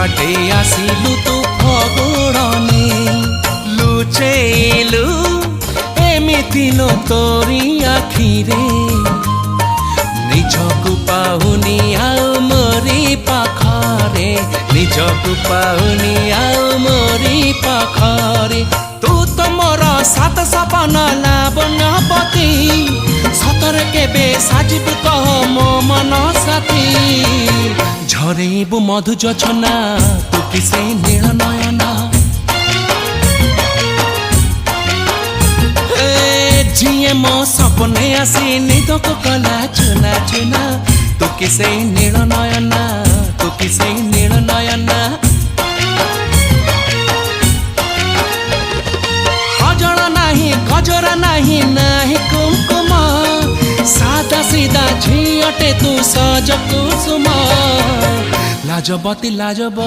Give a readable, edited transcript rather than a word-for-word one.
बाटे आसिलु तू फगुड़ने लुचेलु एमिति लो तोरी आखिरे निजकु पाहुनी आउ मोरी पाखरे निजकु पाहुनी आउ मोरी पाखरे तू तो मोर सात सपन लावण्यपति सतरे केबे साजिबु कह मो मन साथी झरेबु मधु जोछना तू किसे नील नयना जिए मो सपने आसी निदक कला चुना चुना तू किसे नील नयना तू किसे नील नयना अजड़ा नहीं गजरा नहीं नाही कुमकुम सादा सीधा झियटे तू सज कुसुम लाजबती लाजब